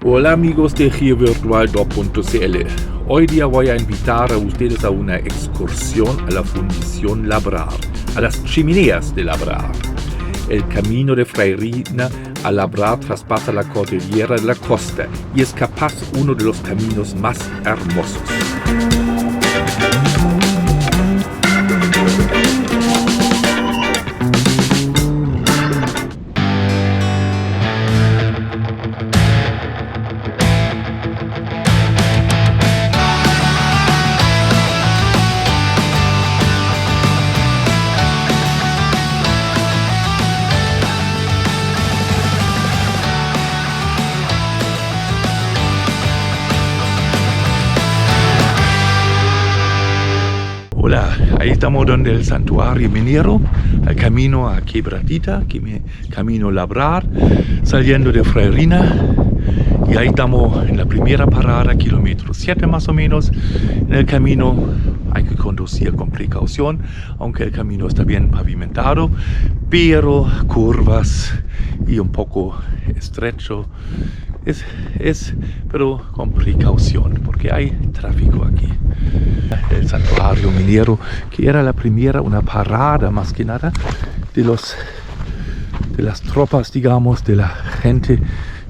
Hola amigos de GioVirtual.cl. Hoy día voy a invitar a ustedes a una excursión a la Fundición Labrar, a las chimeneas de Labrar. El camino de Freirina a Labrar traspasa la cordillera de la costa y es capaz uno de los caminos más hermosos. Hola, ahí estamos donde el santuario minero, el camino a Quebradita, camino Labrar, saliendo de Freirina. Y ahí estamos en la primera parada, kilómetro 7 más o menos. En el camino hay que conducir con precaución, aunque el camino está bien pavimentado, pero curvas y un poco estrecho. Pero con precaución, porque hay tráfico aquí. El santuario minero, que era la primera, una parada más que nada de las tropas, digamos, de la gente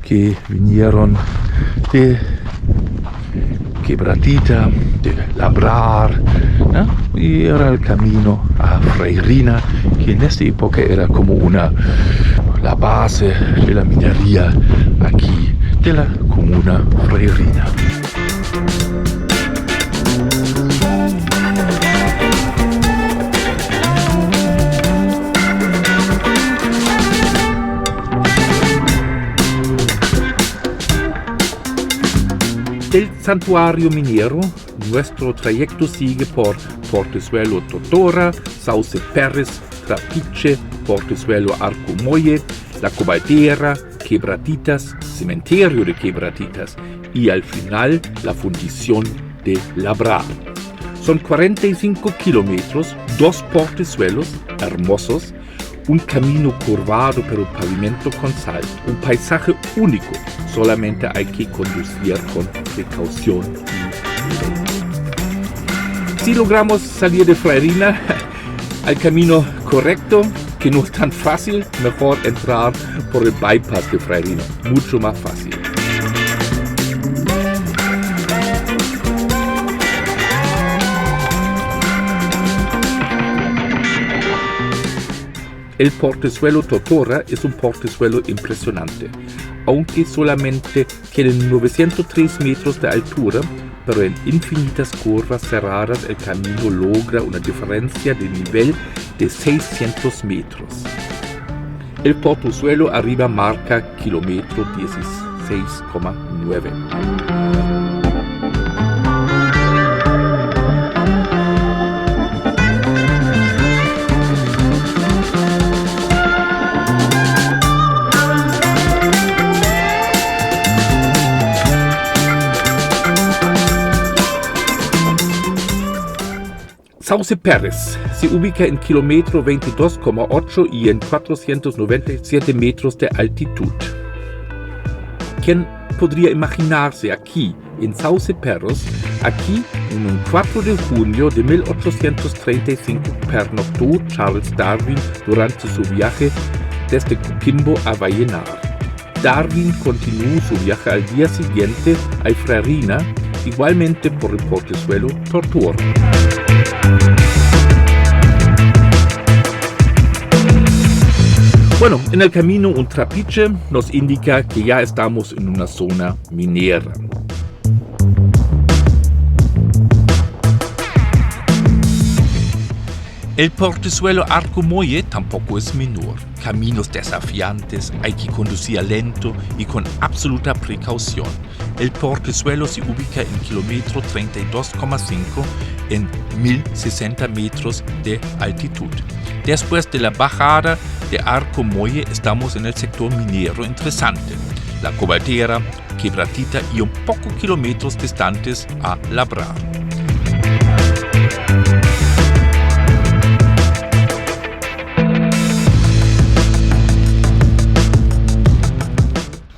que vinieron de Quebradita, de Labrar, ¿no? Y era el camino a Freirina, que en esta época era como la base de la minería aquí de la comuna Freirina. Del santuario minero, nuestro trayecto sigue por Portezuelo Totora, Sauce Perez, Trapiche, Portezuelo Arcomolle, La Cobaldera, Quebraditas, Cementerio de Quebraditas y al final la Fundición de Labrar. Son 45 kilómetros, 2 portezuelos hermosos, un camino curvado pero pavimento con sal, un paisaje único, solamente hay que conducir con precaución y ley. Si logramos salir de Freirina al camino correcto, que no es tan fácil, mejor entrar por el bypass de Freirina, mucho más fácil. El portezuelo Totora es un portezuelo impresionante, aunque solamente tiene 903 metros de altura, pero en infinitas curvas cerradas el camino logra una diferencia de nivel de 600 metros. El portezuelo arriba marca kilómetro 16,9. Sauce Perez se ubica en kilómetro 22,8 y en 497 metros de altitud. ¿Quién podría imaginarse aquí, en Sauce Perez, aquí en un 4 de junio de 1835 pernoctó Charles Darwin durante su viaje desde Coquimbo a Vallenar? Darwin continuó su viaje al día siguiente a Freirina, igualmente por el portezuelo Totora. Bueno, en el camino un trapiche nos indica que ya estamos en una zona minera. El portezuelo Arcomolle tampoco es menor. Caminos desafiantes, hay que conducir lento y con absoluta precaución. El portezuelo se ubica en kilómetro 32,5 en 1060 metros de altitud. Después de la bajada de Arcomolle estamos en el sector minero interesante, La Cobaldera, Quebradita y un poco kilómetros distantes a Labrar.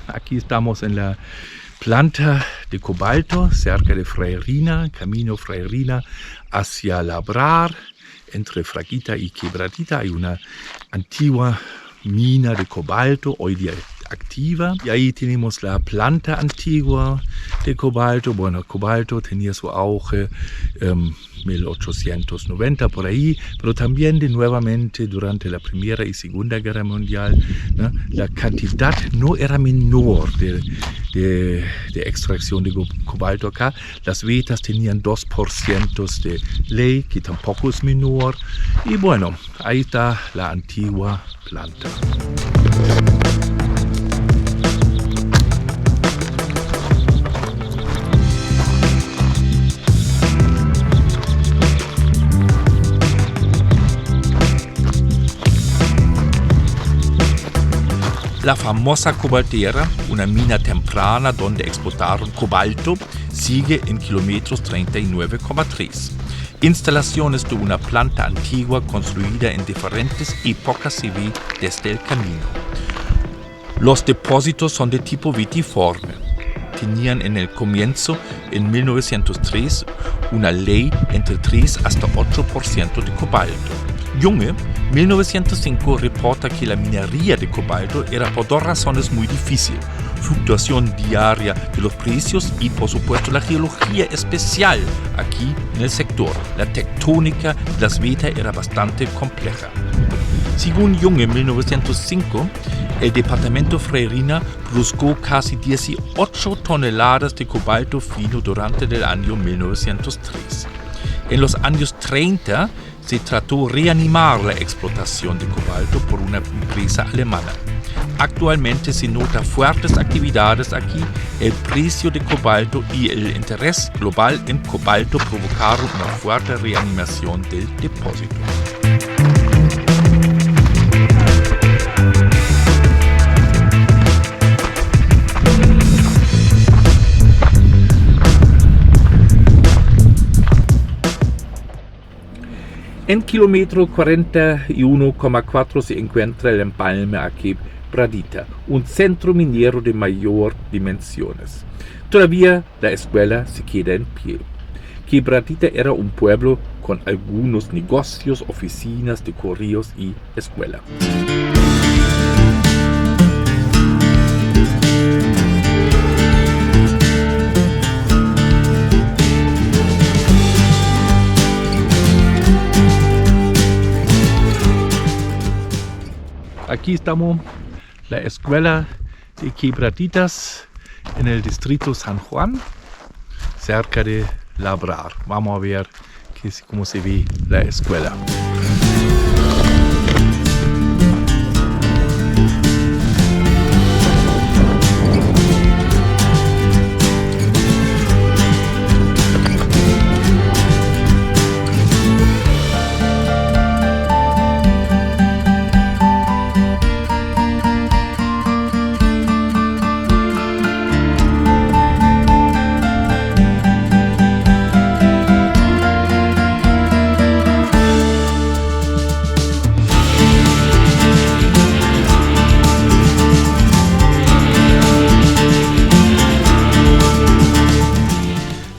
Aquí estamos en la planta de cobalto cerca de Freirina, camino Freirina hacia Labrar. Entre Fraguita y Quebradita hay una antigua mina de cobalto, hoy día activa. Y ahí tenemos la planta antigua de cobalto. Bueno, el cobalto tenía su auge 1890 por ahí, pero también nuevamente durante la Primera y Segunda Guerra Mundial, ¿no? La cantidad no era menor de extracción de cobalto acá. Las vetas tenían 2% de ley, que tampoco es menor. Y bueno, ahí está la antigua planta. La famosa cobaltera, una mina temprana donde explotaron cobalto, sigue en kilómetros 39,3. Instalaciones de una planta antigua construida en diferentes épocas se ve desde el camino. Los depósitos son de tipo vitiforme. Tenían en el comienzo, en 1903, una ley entre 3 hasta 8% de cobalto. Junge, 1905, reporta que la minería de cobalto era por dos razones muy difícil: fluctuación diaria de los precios y, por supuesto, la geología especial aquí en el sector. La tectónica de las vetas era bastante compleja. Según Junge, en 1905, el departamento Freirina produjo casi 18 toneladas de cobalto fino durante el año 1903. En los años 30 se trató de reanimar la explotación de cobalto por una empresa alemana. Actualmente se nota fuertes actividades aquí. El precio de cobalto y el interés global en cobalto provocaron una fuerte reanimación del depósito. En kilómetro 41,4 se encuentra el empalme a Quebradita, un centro minero de mayor dimensiones. Todavía la escuela se queda en pie. Quebradita era un pueblo con algunos negocios, oficinas de correos y escuela. Aquí estamos, la escuela de Quebraditas en el distrito San Juan, cerca de Labrar. Vamos a ver cómo se ve la escuela.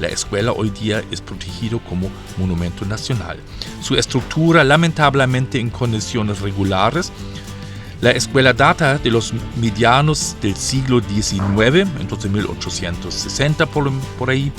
La escuela hoy día es protegido como monumento nacional. Su estructura, lamentablemente en condiciones regulares. La escuela data de los medianos del siglo XIX, entonces 1860 por ahí.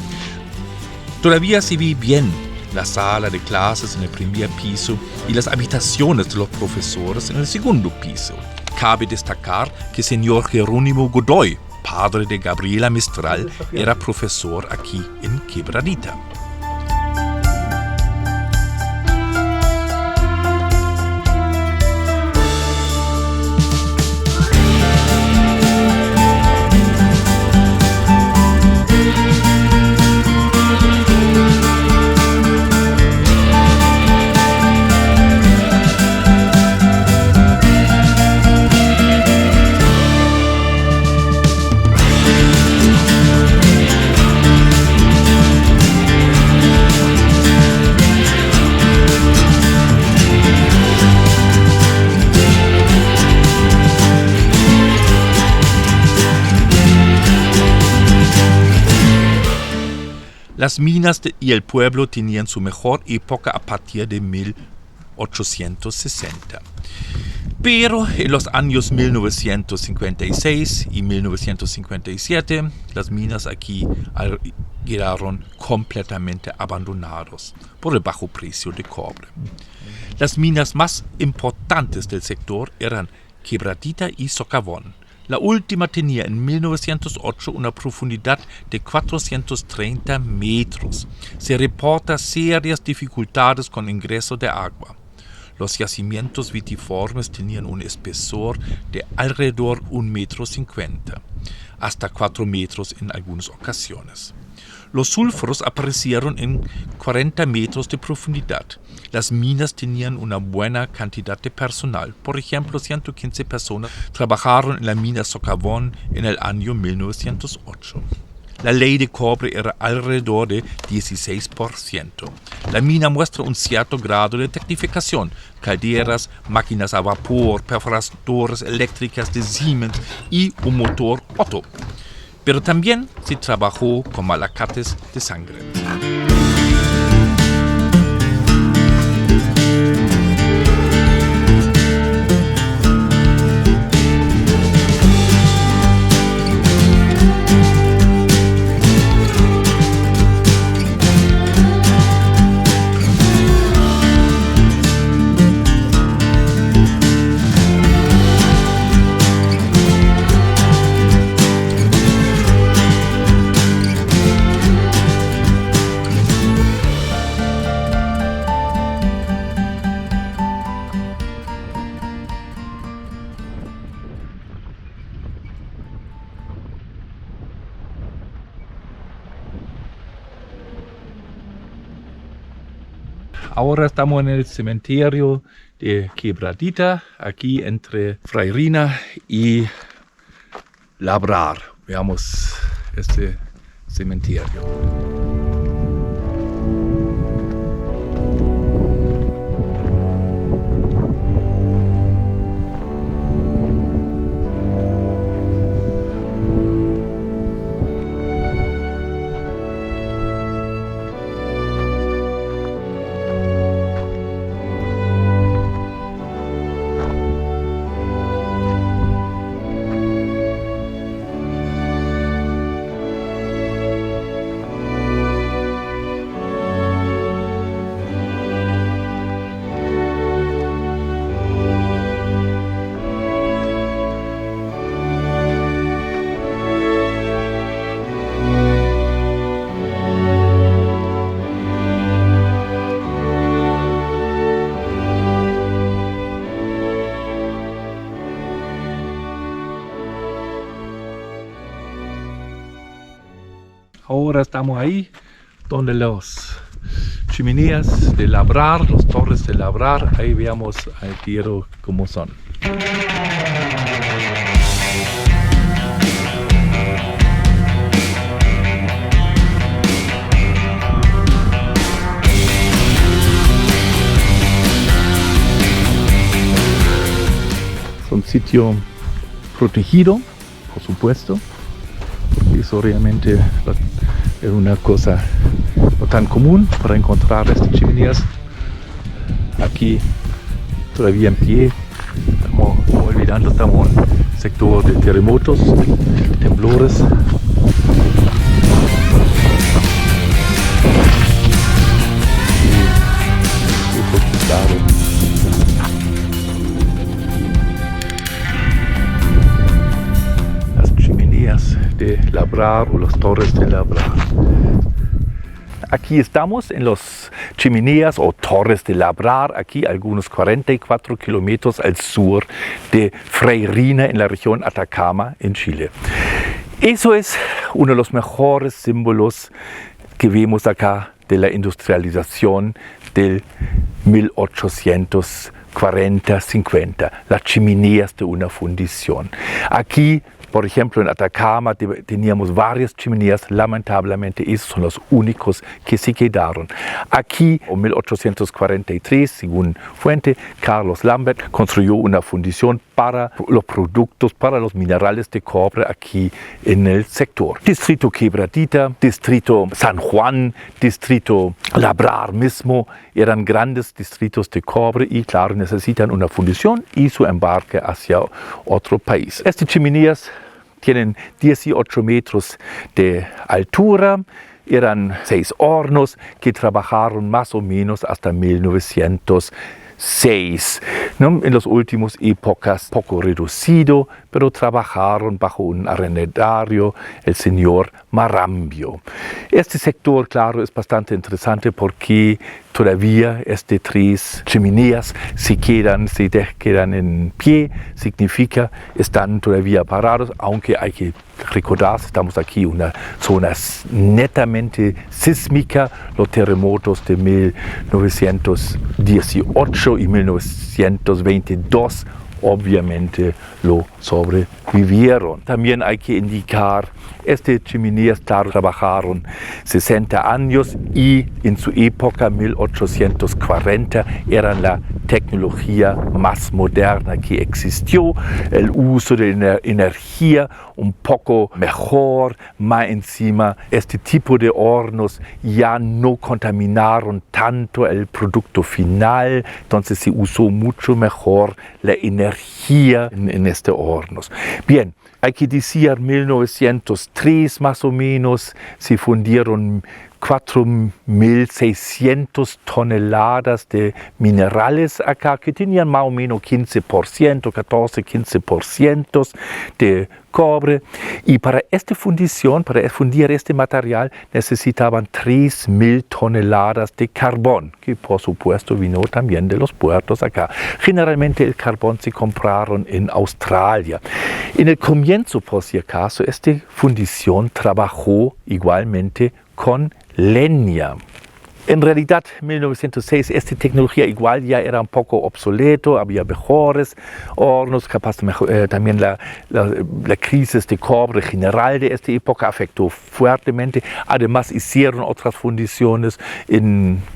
Todavía se ve bien la sala de clases en el primer piso y las habitaciones de los profesores en el segundo piso. Cabe destacar que el señor Jerónimo Godoy, padre de Gabriela Mistral, era profesor aquí en Quebradita. Las minas y el pueblo tenían su mejor época a partir de 1860. Pero en los años 1956 y 1957, las minas aquí quedaron completamente abandonadas por el bajo precio de cobre. Las minas más importantes del sector eran Quebradita y Socavón. La última tenía en 1908 una profundidad de 430 metros. Se reporta serias dificultades con ingreso de agua. Los yacimientos vitiformes tenían un espesor de alrededor 1,50 m, hasta 4 metros en algunas ocasiones. Los sulfuros aparecieron en 40 metros de profundidad. Las minas tenían una buena cantidad de personal. Por ejemplo, 115 personas trabajaron en la mina Socavón en el año 1908. La ley de cobre era alrededor de 16%. La mina muestra un cierto grado de tecnificación: calderas, máquinas a vapor, perforadoras eléctricas de Siemens y un motor Otto. Pero también se trabajó con malacates de sangre. Ahora estamos en el cementerio de Quebradita, aquí entre Freirina y Labrar. Veamos este cementerio. Ahora estamos ahí donde los chimeneas de Labrar, los torres de Labrar, ahí veamos al tiro cómo son. Es un sitio protegido, por supuesto, porque eso realmente es una cosa no tan común para encontrar estas chimeneas aquí todavía en pie. Estamos olvidando, estamos en el sector de terremotos, temblores. De Labrar o las torres de Labrar. Aquí estamos en las chimeneas o torres de Labrar, aquí algunos 44 kilómetros al sur de Freirina en la región Atacama en Chile. Eso es uno de los mejores símbolos que vemos acá de la industrialización del 1840-50, las chimeneas de una fundición. Aquí, por ejemplo, en Atacama teníamos varias chimeneas, lamentablemente esos son los únicos que se quedaron. Aquí, en 1843, según fuente, Carlos Lambert construyó una fundición para los productos, para los minerales de cobre aquí en el sector. Distrito Quebradita, Distrito San Juan, Distrito Labrar mismo, eran grandes distritos de cobre y claro, necesitan una fundición y su embarque hacia otro país. Estas chimeneas tienen 18 metros de altura. Eran 6 hornos que trabajaron más o menos hasta 1906. ¿No? En las últimas épocas poco reducido, pero trabajaron bajo un arrendatario, el señor Marambio. Este sector, claro, es bastante interesante porque todavía estas 3 chimeneas se quedan en pie, significa están todavía parados, aunque hay que recordar, estamos aquí en una zona netamente sísmica, los terremotos de 1918 y 1922 obviamente lo sobrevivieron. También hay que indicar, estas chimeneas trabajaron 60 años y en su época, 1840, eran la tecnología más moderna que existió. El uso de energía un poco mejor, más encima, este tipo de hornos ya no contaminaron tanto el producto final, entonces se usó mucho mejor la energía en estos hornos. Bien, hay que decir, 1903 más o menos se fundieron 4.600 toneladas de minerales acá, que tenían más o menos 15%, 14-15% de cobre. Y para esta fundición, para fundir este material, necesitaban 3.000 toneladas de carbón, que por supuesto vino también de los puertos acá. Generalmente el carbón se compraron en Australia. En el comienzo, por si acaso, esta fundición trabajó igualmente con leña. En realidad, en 1906, esta tecnología igual ya era un poco obsoleto, había mejores hornos, capaz también la crisis de cobre general de esta época afectó fuertemente. Además, hicieron otras fundiciones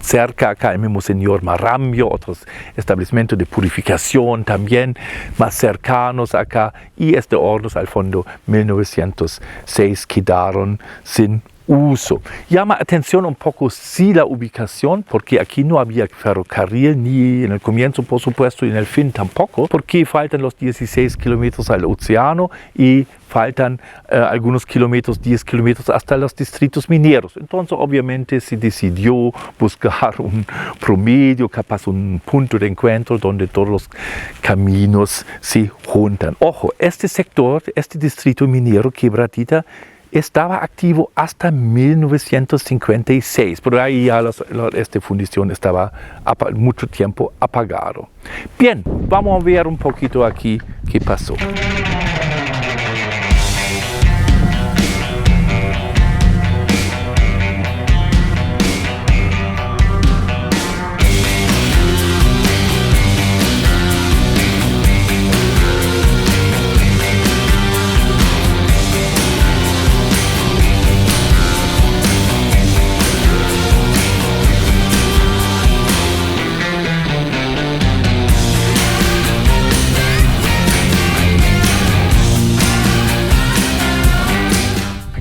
cerca acá, el mismo señor Marambio, otros establecimientos de purificación también más cercanos acá, y estos hornos al fondo 1906 quedaron sin uso. Llama atención un poco sí la ubicación, porque aquí no había ferrocarril, ni en el comienzo por supuesto y en el fin tampoco, porque faltan los 16 kilómetros al océano y faltan algunos kilómetros, 10 kilómetros hasta los distritos mineros. Entonces obviamente se decidió buscar un promedio, capaz un punto de encuentro donde todos los caminos se juntan. Ojo, este sector, este distrito minero Quebradita, estaba activo hasta 1956, pero ahí ya esta fundición estaba mucho tiempo apagado. Bien, vamos a ver un poquito aquí qué pasó.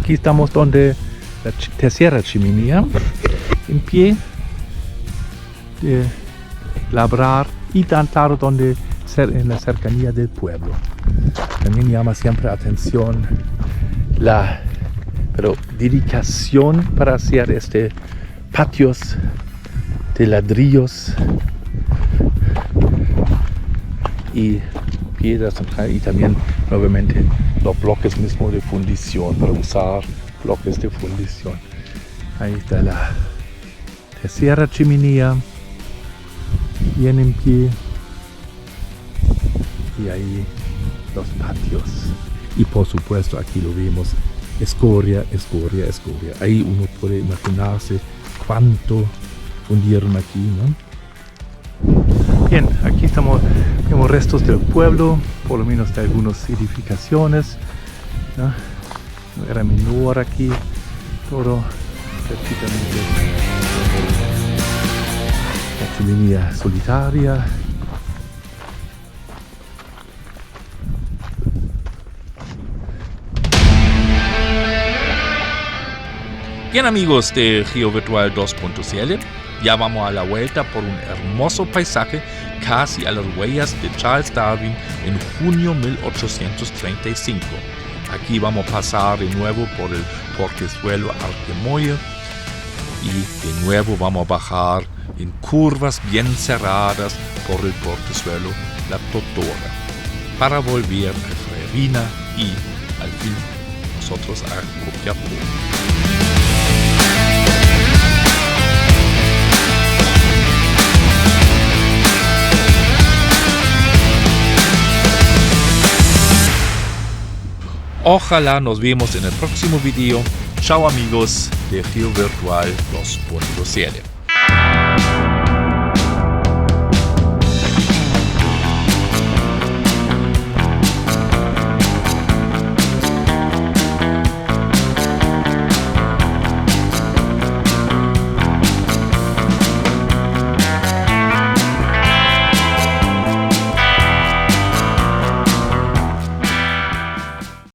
Aquí estamos donde la tercera chimenea, en pie, de labrar y tan claro donde en la cercanía del pueblo. También llama siempre atención la dedicación para hacer patios de ladrillos y piedras y también nuevamente los bloques mismos de fundición, para usar bloques de fundición. Ahí está la tercera chimenea, bien en pie, y ahí los patios. Y por supuesto aquí lo vemos, escoria, escoria, escoria. Ahí uno puede imaginarse cuánto fundieron aquí, ¿no? Bien, aquí vemos restos del pueblo, por lo menos de algunas edificaciones, ¿no? Era menor aquí, todo prácticamente la chimenea solitaria. Bien amigos de Río Virtual 2.cl, ya vamos a la vuelta por un hermoso paisaje casi a las huellas de Charles Darwin en junio 1835. Aquí vamos a pasar de nuevo por el portezuelo Arquemoye y de nuevo vamos a bajar en curvas bien cerradas por el portezuelo La Totora para volver a Freirina y al fin nosotros a Copiapó. Ojalá nos vemos en el próximo video. Chao amigos de Río Virtual 2.cl.